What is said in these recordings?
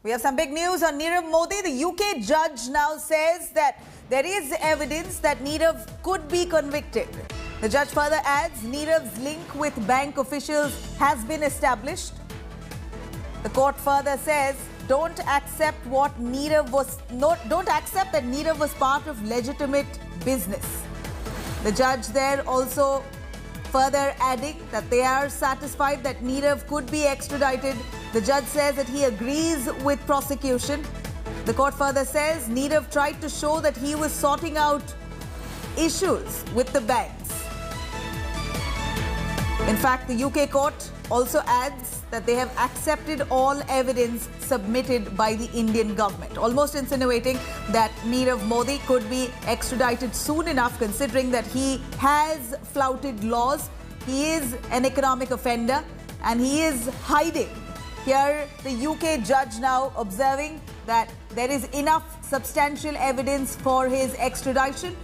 We have some big news on Nirav Modi. The UK judge now says that there is evidence that Nirav could be convicted. The judge further adds Nirav's link with bank officials has been established. The court further says don't accept that Nirav was part of legitimate business. The judge there also further adding that they are satisfied that Nirav could be extradited. The judge says that he agrees with prosecution. The court further says Nirav tried to show that he was sorting out issues with the banks. In fact, the UK court also adds that they have accepted all evidence submitted by the Indian government, almost insinuating that Nirav Modi could be extradited soon enough, considering that he has flouted laws, he is an economic offender, and he is hiding. Here, the UK judge now observing that there is enough substantial evidence for his extradition.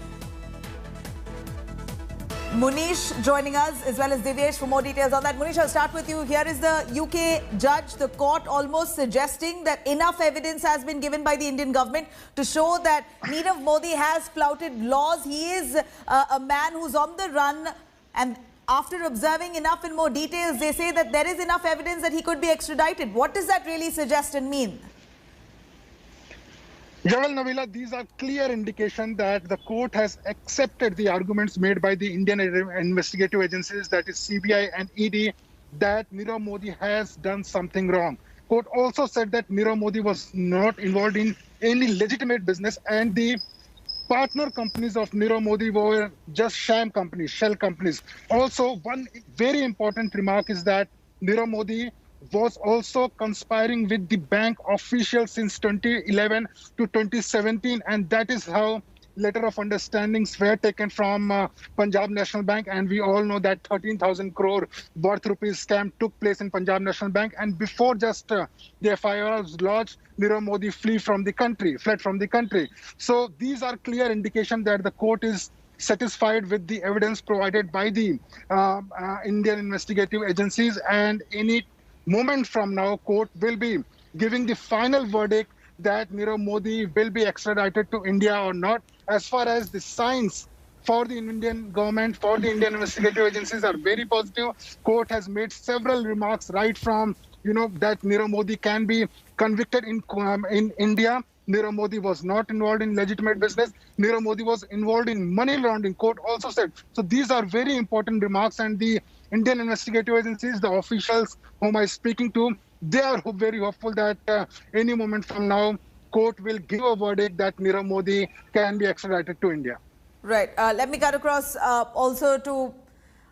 Munish joining us as well as Divyesh for more details on that. Munish, I'll start with you. Here is the UK judge, the court almost suggesting that enough evidence has been given by the Indian government to show that Nirav Modi has flouted laws. He is a man who's on the run, and after observing enough in more details, they say that there is enough evidence that he could be extradited. What does that really suggest and mean? Well, Nabila, these are clear indication that the court has accepted the arguments made by the Indian investigative agencies, that is CBI and ED, that Nirav Modi has done something wrong. Court also said that Nirav Modi was not involved in any legitimate business, and the partner companies of Nirav Modi were just sham companies, shell companies. Also, one very important remark is that Nirav Modi was also conspiring with the bank officials since 2011 to 2017, and that is how letter of understandings were taken from Punjab National Bank, and we all know that 13,000 crore worth rupees scam took place in Punjab National Bank, and before just the FIR was lodged, Nirav Modi fled from the country. So these are clear indication that the court is satisfied with the evidence provided by the Indian investigative agencies, and any moment from now, court will be giving the final verdict that Nirav Modi will be extradited to India or not. As far as the signs for the Indian government, for the Indian investigative agencies are very positive. Court has made several remarks right from, that Nirav Modi can be convicted in India. Nirav Modi was not involved in legitimate business. Nirav Modi was involved in money laundering, court also said. So these are very important remarks, and the Indian investigative agencies, the officials whom I'm speaking to, they are very hopeful that any moment from now, court will give a verdict that Nirav Modi can be extradited to India. Right. Let me cut across also to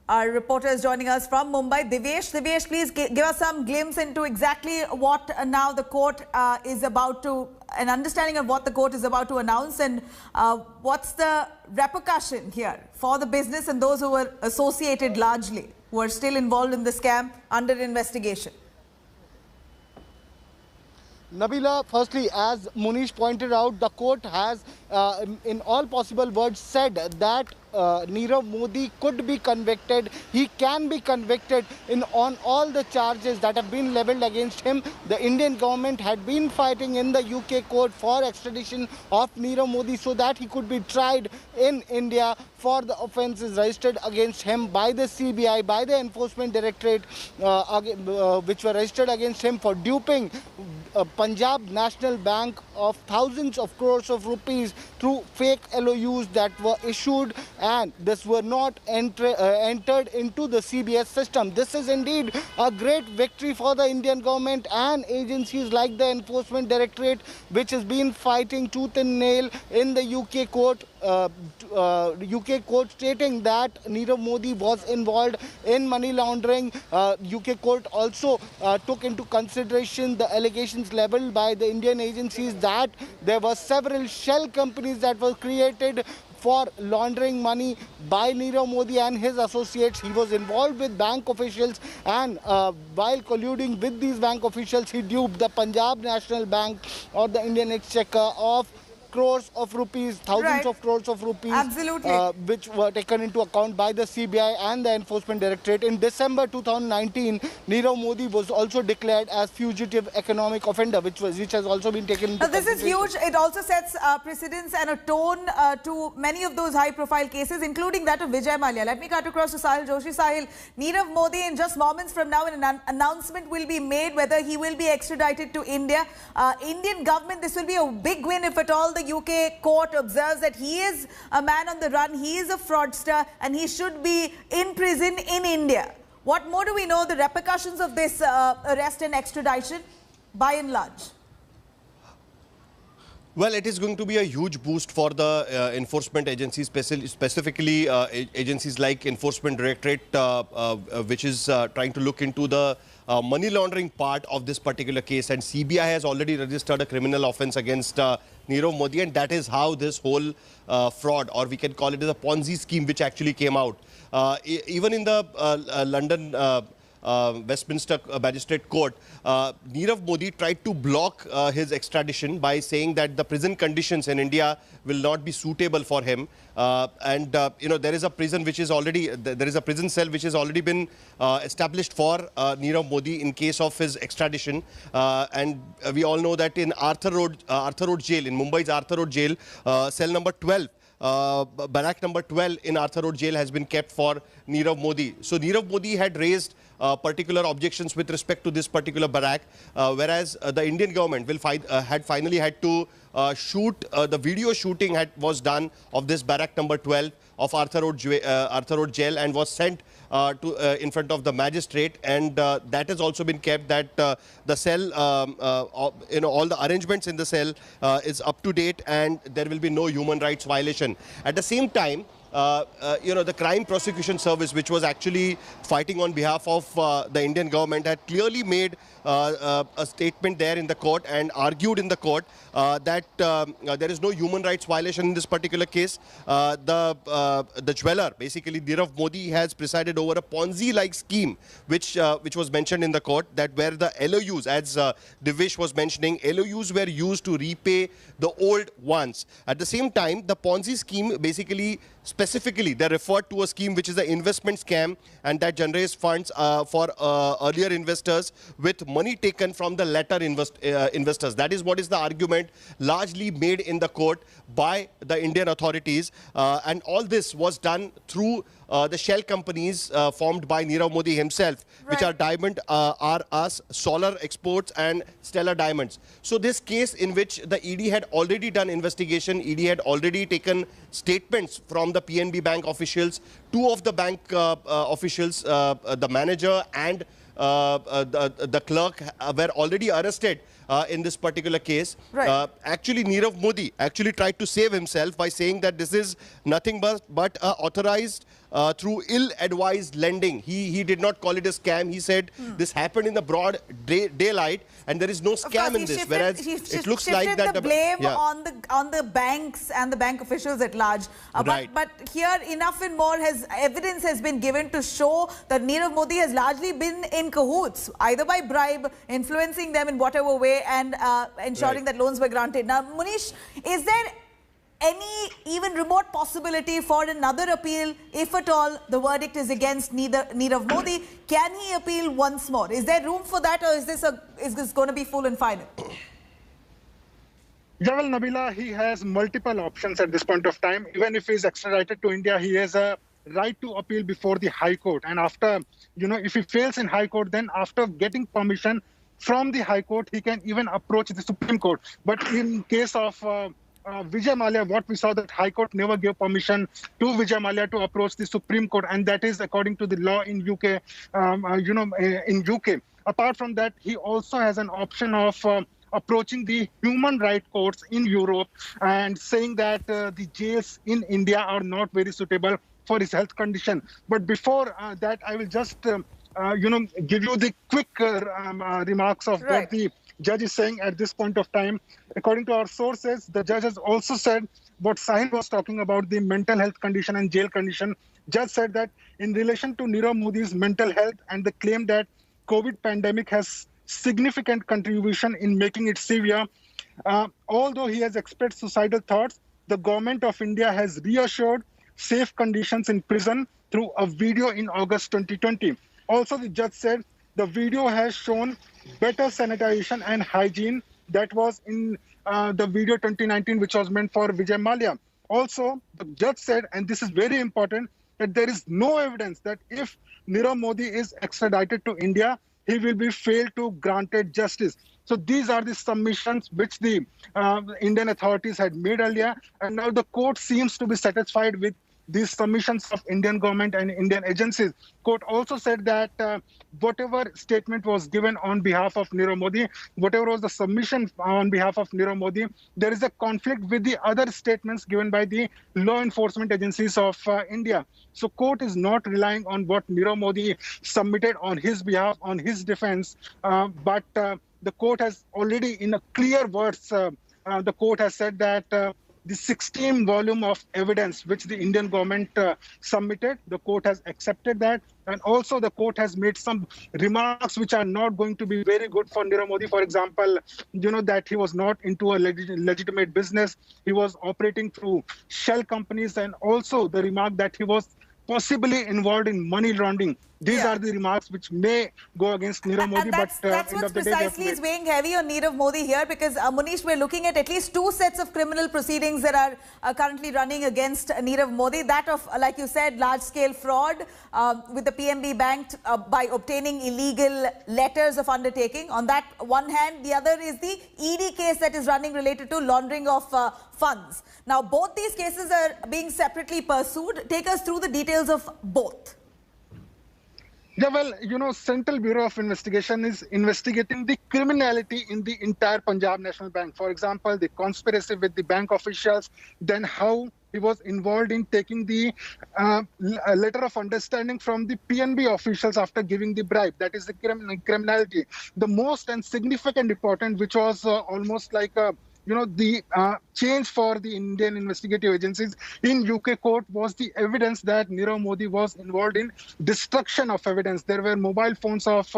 our reporters joining us from Mumbai. Divyesh, please give us some glimpse into exactly what now the court is about to, an understanding of what the court is about to announce, and what's the repercussion here for the business and those who were associated largely, who are still involved in the scam under investigation. Nabila, firstly, as Munish pointed out, the court has, in all possible words, said that Nirav Modi could be convicted. He can be convicted on all the charges that have been leveled against him. The Indian government had been fighting in the UK court for extradition of Nirav Modi so that he could be tried in India for the offences registered against him by the CBI, by the Enforcement Directorate, which were registered against him for duping Punjab National Bank of thousands of crores of rupees through fake LOUs that were issued, and this were not entered into the CBS system. This is indeed a great victory for the Indian government and agencies like the Enforcement Directorate, which has been fighting tooth and nail in the UK court. UK court stating that Nirav Modi was involved in money laundering. UK court also took into consideration the allegations leveled by the Indian agencies that there were several shell companies that were created for laundering money by Nirav Modi and his associates. He was involved with bank officials, and while colluding with these bank officials, he duped the Punjab National Bank or the Indian Exchequer of crores of rupees, thousands Right. of crores of rupees, Absolutely. which were taken into account by the CBI and the Enforcement Directorate. In December 2019, Nirav Modi was also declared as fugitive economic offender, which has also been taken into This is consideration. huge. It also sets precedence and a tone to many of those high-profile cases, including that of Vijay Mallya. Let me cut across to Sahil Joshi. Sahil, Nirav Modi, in just moments from now, an announcement will be made whether he will be extradited to India. Indian government, this will be a big win if at all the UK court observes that he is a man on the run, he is a fraudster, and he should be in prison in India. What more do we know the repercussions of this arrest and extradition, by and large? Well, it is going to be a huge boost for the enforcement agencies, specifically agencies like Enforcement Directorate, which is trying to look into the money laundering part of this particular case. And CBI has already registered a criminal offence against Nirav Modi, and that is how this whole fraud, or we can call it as a Ponzi scheme, which actually came out. Even in the London Westminster Magistrate Court, Nirav Modi tried to block his extradition by saying that the prison conditions in India will not be suitable for him. You know, there is a prison which is already, there is a prison cell which has already been established for Nirav Modi in case of his extradition. We all know that in Arthur Road Jail, in Mumbai's Arthur Road Jail, cell number 12, barrack number 12 in Arthur Road Jail has been kept for Nirav Modi. So Nirav Modi had raised particular objections with respect to this particular barrack, whereas the Indian government had finally had to shoot, the video shooting was done of this barrack number 12 of Arthur Road Jail, and was sent in front of the magistrate, and that has also been kept, that the cell, you know, all the arrangements in the cell is up to date, and there will be no human rights violation. At the same time, you know, the Crime Prosecution Service, which was actually fighting on behalf of the Indian government, had clearly made a statement there in the court and argued in the court that there is no human rights violation in this particular case. The jeweler, basically Nirav Modi, has presided over a Ponzi-like scheme, which was mentioned in the court, that where the LOUs, as Divesh was mentioning, LOUs were used to repay the old ones. At the same time, the Ponzi scheme, basically, specifically, they referred to a scheme which is an investment scam, and that generates funds for earlier investors with money taken from the latter investors. That is what is the argument largely made in the court by the Indian authorities. And all this was done through the shell companies formed by Nirav Modi himself, which are Diamond R Us, Solar Exports, and Stellar Diamonds. So this case, in which the ED had already done investigation, ED had already taken statements from the PNB Bank officials, two of the bank officials, the manager and the clerk, were already arrested in this particular case. Right. Actually, Nirav Modi actually tried to save himself by saying that this is nothing but authorized through ill-advised lending. He did not call it a scam. He said this happened in the broad daylight, and there is no scam in this. Whereas it looks like that the blame on the banks and the bank officials at large. Right. But here, enough and more evidence has been given to show that Nirav Modi has largely been in cahoots, either by bribe, influencing them in whatever way, and ensuring that loans were granted. Now, Munish, is there any even remote possibility for another appeal, if at all the verdict is against Nirav Modi? Can he appeal once more? Is there room for that, or is this going to be full and final? Yeah, well, Nabila, he has multiple options at this point of time. Even if he's extradited to India, he has a right to appeal before the High Court. And after, you know, if he fails in High Court, then after getting permission from the High Court, he can even approach the Supreme Court. But in case of Vijay Mallya, what we saw, that High Court never gave permission to Vijay Mallya to approach the Supreme Court, and that is according to the law in UK. In UK. Apart from that, he also has an option of approaching the human rights courts in Europe and saying that the jails in India are not very suitable for his health condition. But before that, I will just give you the quick remarks of what the judge is saying at this point of time. According to our sources, the judge has also said what Sahil was talking about, the mental health condition and jail condition. Judge said that in relation to Nirav Modi's mental health and the claim that COVID pandemic has significant contribution in making it severe, Although he has expressed suicidal thoughts, the government of India has reassured safe conditions in prison through a video in August 2020. Also, the judge said the video has shown better sanitation and hygiene that was in the video 2019, which was meant for Vijay Mallya. Also, the judge said, and this is very important, that there is no evidence that if Nirav Modi is extradited to India, he will be failed to granted justice. So these are the submissions which the Indian authorities had made earlier, and now the court seems to be satisfied with these submissions of Indian government and Indian agencies. Court also said that whatever statement was given on behalf of Nirav Modi, whatever was the submission on behalf of Nirav Modi, there is a conflict with the other statements given by the law enforcement agencies of India. So court is not relying on what Nirav Modi submitted on his behalf, on his defense, but the court has already, in a clear words, the court has said that the 16 volume of evidence which the Indian government submitted, the court has accepted that. And also the court has made some remarks which are not going to be very good for Nirav Modi. For example, that he was not into a legitimate business. He was operating through shell companies, and also the remark that he was possibly involved in money laundering. These are the remarks which may go against Nirav Modi. And that's what's precisely is weighing heavy on Nirav Modi here, because Munish, we're looking at least two sets of criminal proceedings that are currently running against Nirav Modi. That of, like you said, large-scale fraud with the PNB Bank by obtaining illegal letters of undertaking. On that one hand, the other is the ED case that is running related to laundering of funds. Now, both these cases are being separately pursued. Take us through the details of both. Yeah, well, Central Bureau of Investigation is investigating the criminality in the entire Punjab National Bank. For example, the conspiracy with the bank officials, then how he was involved in taking the letter of understanding from the PNB officials after giving the bribe. That is the criminality. The most and significant important, which was almost like the change for the Indian investigative agencies in UK court, was the evidence that Nirav Modi was involved in destruction of evidence. There were mobile phones of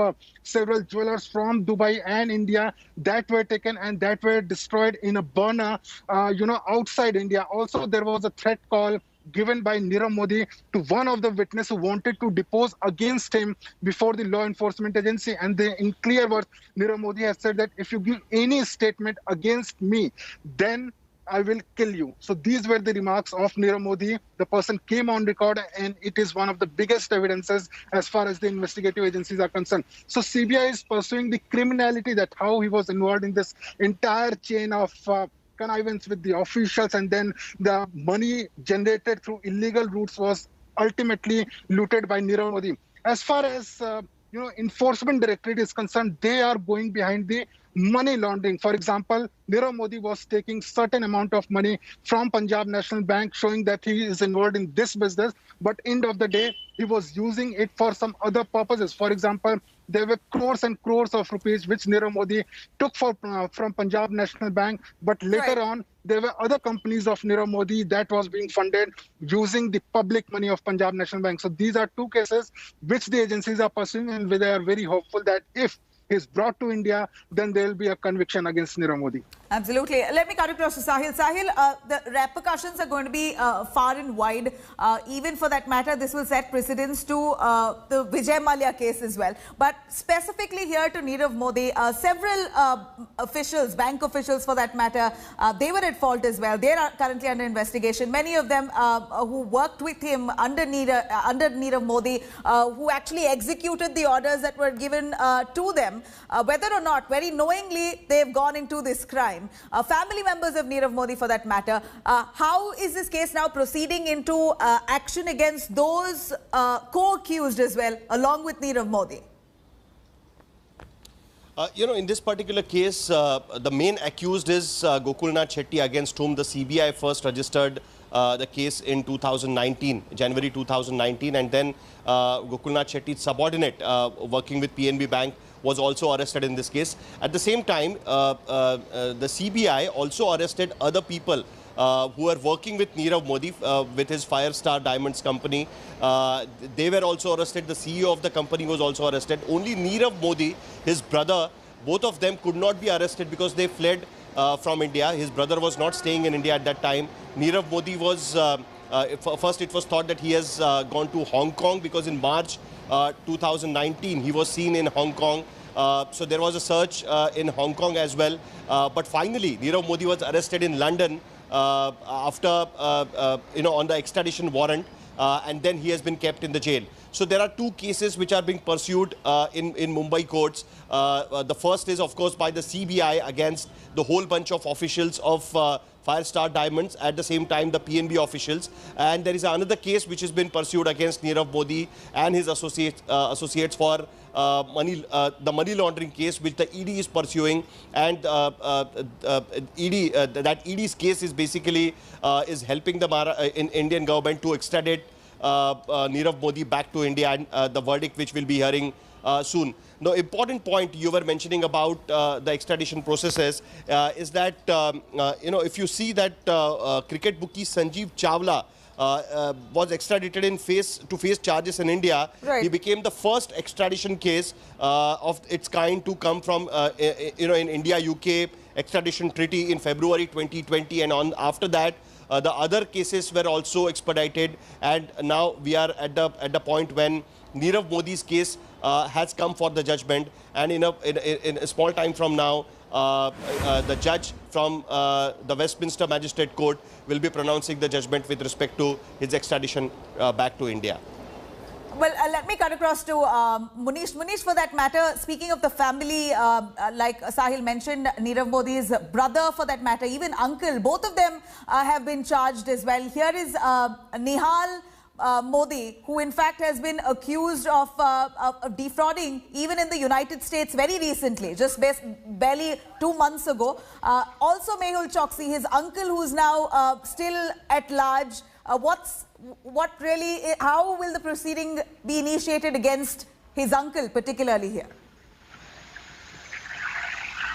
several jewelers from Dubai and India that were taken and that were destroyed in a burner, outside India. Also, there was a threat call given by Nirav Modi to one of the witnesses who wanted to depose against him before the law enforcement agency. And in clear words, Nirav Modi has said that if you give any statement against me, then I will kill you. So these were the remarks of Nirav Modi. The person came on record, and it is one of the biggest evidences as far as the investigative agencies are concerned. So CBI is pursuing the criminality, that how he was involved in this entire chain of connivance with the officials, and then the money generated through illegal routes was ultimately looted by Nirav Modi. As far as enforcement directorate is concerned, they are going behind the money laundering. For example, Nirav Modi was taking certain amount of money from Punjab National Bank, showing that he is involved in this business, but end of the day, he was using it for some other purposes. For example, there were crores and crores of rupees which Nirav Modi took from Punjab National Bank, but later on, there were other companies of Nirav Modi that was being funded using the public money of Punjab National Bank. So these are two cases which the agencies are pursuing, and they are very hopeful that if is brought to India, then there will be a conviction against Nirav Modi. Absolutely. Let me cut across to Sahil. Sahil, the repercussions are going to be far and wide. Even for that matter, this will set precedence to the Vijay Mallya case as well. But specifically here to Nirav Modi, several officials, bank officials for that matter, they were at fault as well. They are currently under investigation. Many of them who worked with him under Nirav Modi, who actually executed the orders that were given to them, whether or not very knowingly they've gone into this crime. Family members of Nirav Modi for that matter. How is this case now proceeding into action against those co-accused as well, along with Nirav Modi? In this particular case, the main accused is Gokulnath Shetty, against whom the CBI first registered the case in 2019, January 2019, and then Gokulnath Shetty's subordinate working with PNB Bank was also arrested in this case. At the same time, the CBI also arrested other people who were working with Nirav Modi with his Firestar Diamonds company. They were also arrested. The CEO of the company was also arrested. Only Nirav Modi, his brother, both of them could not be arrested because they fled from India. His brother was not staying in India at that time. Nirav Modi was, first it was thought that he has gone to Hong Kong because in March 2019 he was seen in Hong Kong. So there was a search in Hong Kong as well. But finally, Nirav Modi was arrested in London after, on the extradition warrant. And then he has been kept in the jail. So there are two cases which are being pursued in Mumbai courts. The first is, of course, by the CBI against the whole bunch of officials of Firestar Diamonds, at the same time the PNB officials. And there is another case which has been pursued against Nirav Modi and his associates for the money laundering case which the ED is pursuing. And that ED's case is basically is helping the Indian government to extradite Nirav Modi back to India, and the verdict which we'll be hearing soon. The important point you were mentioning about the extradition processes is that, if you see that cricket bookie Sanjeev Chawla was extradited to face charges in India. Right. He became the first extradition case of its kind to come from, in India-UK extradition treaty in February 2020, and after that, the other cases were also expedited, and now we are at the point when Nirav Modi's case has come for the judgment, and in a small time from now, the judge from the Westminster Magistrate Court will be pronouncing the judgment with respect to his extradition back to India. Well, let me cut across to Munish. Munish, for that matter, speaking of the family, like Sahil mentioned, Nirav Modi's brother, for that matter, even uncle, both of them have been charged as well. Here is Nehal Modi, who in fact has been accused of defrauding even in the United States very recently, just barely 2 months ago. Also Mehul Choksi, his uncle, who's now still at large. How will the proceeding be initiated against his uncle, particularly here?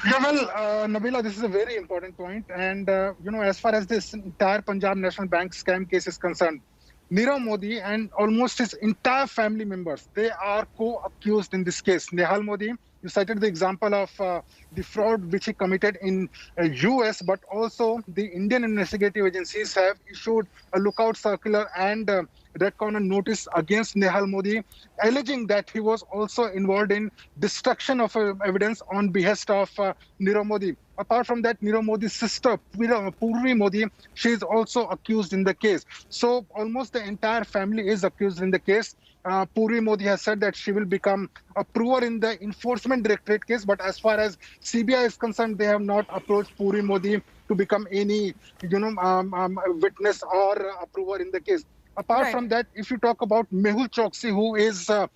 Yeah, well, Nabila, this is a very important point. And, as far as this entire Punjab National Bank scam case is concerned, Nirav Modi and almost his entire family members, they are co-accused in this case. Nehal Modi, you cited the example of the fraud which he committed in US, but also the Indian investigative agencies have issued a lookout circular and red corner notice against Nehal Modi, alleging that he was also involved in destruction of evidence on behest of Nirav Modi. Apart from that, Nirav Modi's sister, Purvi Modi, she is also accused in the case. So almost the entire family is accused in the case. Purvi Modi has said that she will become a prover in the enforcement directorate case, but as far as CBI is concerned, they have not approached Purvi Modi to become any, witness or a prover in the case. Apart from that, if you talk about Mehul Choksi, who is the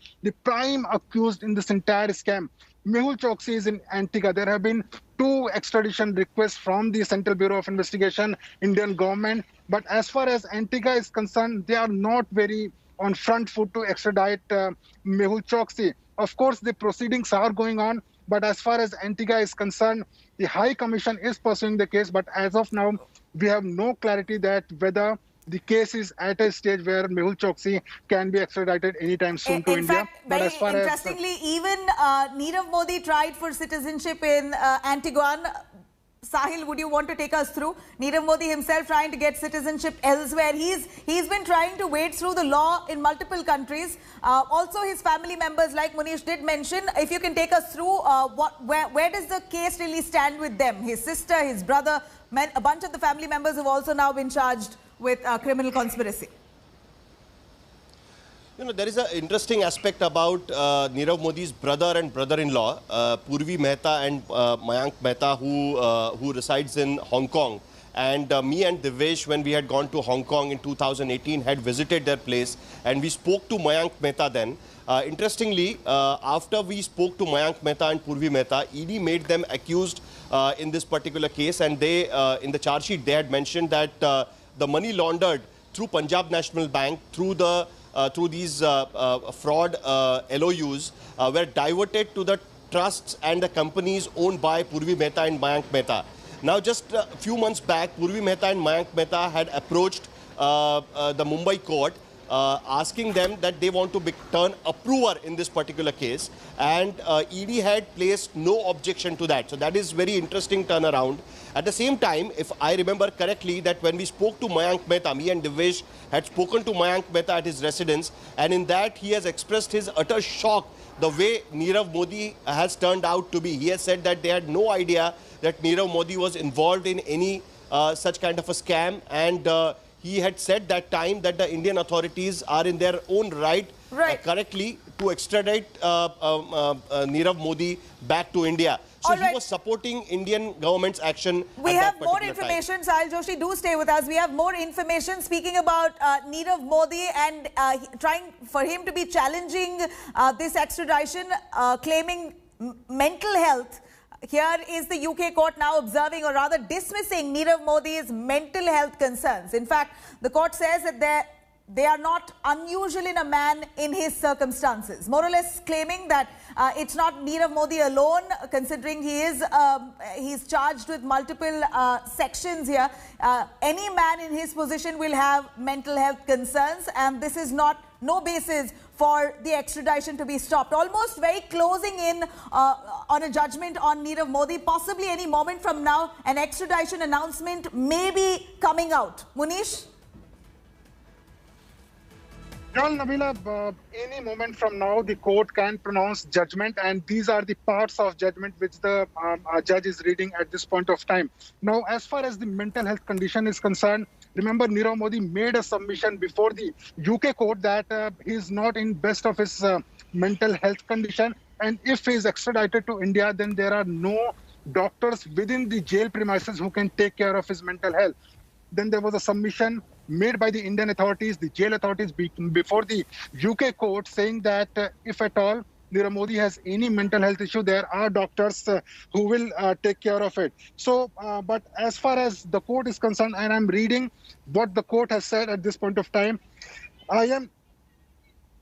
prime accused in this entire scam, Mehul Choksi is in Antigua. There have been 2 extradition requests from the Central Bureau of Investigation, Indian government. But as far as Antigua is concerned, they are not very on front foot to extradite Mehul Choksi. Of course, the proceedings are going on. But as far as Antigua is concerned, the High Commission is pursuing the case. But as of now, we have no clarity that whether the case is at a stage where Mehul Choksi can be extradited anytime soon to India. In fact, very interestingly, even Nirav Modi tried for citizenship in Antigua. Sahil, would you want to take us through? Nirav Modi himself trying to get citizenship elsewhere. He's been trying to wade through the law in multiple countries. Also, his family members, like Munish did mention, if you can take us through, where does the case really stand with them? His sister, his brother, a bunch of the family members have also now been charged with criminal conspiracy. There is an interesting aspect about Nirav Modi's brother and brother-in-law, Purvi Mehta and Mayank Mehta, who resides in Hong Kong. And me and Devesh, when we had gone to Hong Kong in 2018, had visited their place, and we spoke to Mayank Mehta then. Interestingly, after we spoke to Mayank Mehta and Purvi Mehta, ED made them accused in this particular case, and they, in the charge sheet, they had mentioned that the money laundered through Punjab National Bank, through these fraud LOUs, were diverted to the trusts and the companies owned by Purvi Mehta and Mayank Mehta. Now, just a few months back, Purvi Mehta and Mayank Mehta had approached the Mumbai court asking them that they want to turn approver in this particular case, and ED had placed no objection to that. So that is very interesting turnaround. At the same time, if I remember correctly, that when we spoke to Mayank Mehta, me and Divyesh had spoken to Mayank Mehta at his residence, and in that he has expressed his utter shock the way Nirav Modi has turned out to be. He has said that they had no idea that Nirav Modi was involved in any such kind of a scam, and he had said that time that the Indian authorities are in their own right, correctly, to extradite Nirav Modi back to India. So he was supporting Indian government's action. We have more information. Sahil Joshi, do stay with us. We have more information speaking about Nirav Modi and trying for him to be challenging this extradition, claiming mental health. Here is the UK court now observing, or rather dismissing, Nirav Modi's mental health concerns. In fact, the court says that they are not unusual in a man in his circumstances. More or less claiming that it's not Nirav Modi alone, considering he's charged with multiple sections here. Any man in his position will have mental health concerns, and this is no basis for the extradition to be stopped. Almost very closing in on a judgment on Nirav Modi. Possibly any moment from now, an extradition announcement may be coming out. Munish? Well, Nabila, any moment from now, the court can pronounce judgment, and these are the parts of judgment which the judge is reading at this point of time. Now, as far as the mental health condition is concerned, remember Nirav Modi made a submission before the UK court that he is not in best of his mental health condition, and if he is extradited to India, then there are no doctors within the jail premises who can take care of his mental health. Then there was a submission made by the Indian authorities, the jail authorities, before the UK court, saying that if at all Nirav Modi has any mental health issue, there are doctors who will take care of it. So, but as far as the court is concerned, and I'm reading what the court has said at this point of time,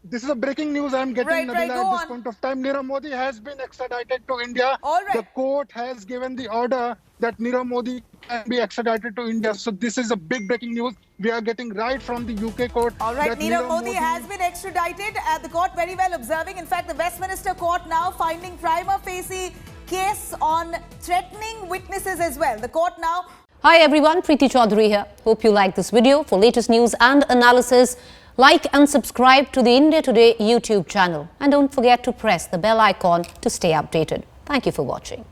this is a breaking news I'm getting, Nabila, at this point of time. Nirav Modi has been extradited to India. The court has given the order that Nirav Modi can be extradited to India. So this is a big breaking news we are getting right from the UK court. All right, Nirav Modi has been extradited. The court very well observing. In fact, the Westminster court now finding prima facie case on threatening witnesses as well. The court now... Hi everyone, Preeti Chaudhary here. Hope you like this video. For latest news and analysis, like and subscribe to the India Today YouTube channel. And don't forget to press the bell icon to stay updated. Thank you for watching.